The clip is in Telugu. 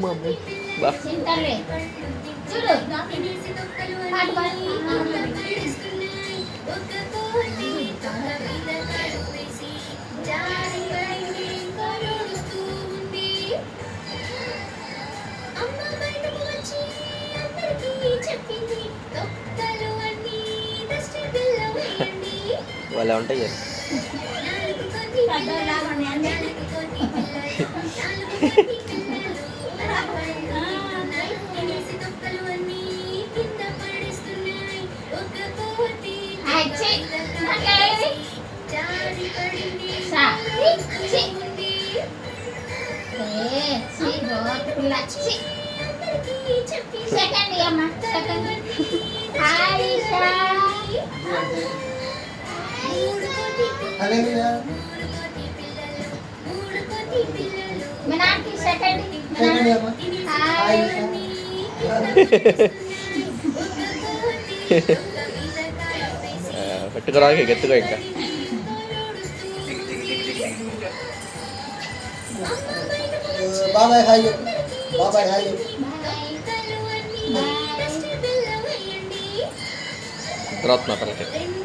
మమ్మీ బా చూడు పాట పాడు. వాళ్ళ ఉంటాయి కదా. సెకండ్ అమ్మ సెకండ్. హాయ్ మీనాకి సెకండ్. హాయ్ పెట్టుకోవడానికి గెత్తుగా ఇంకా బాబాయ్ హాయ్ బాబాయ్ హాయ్ తర్వాత మాట్లాడతాను.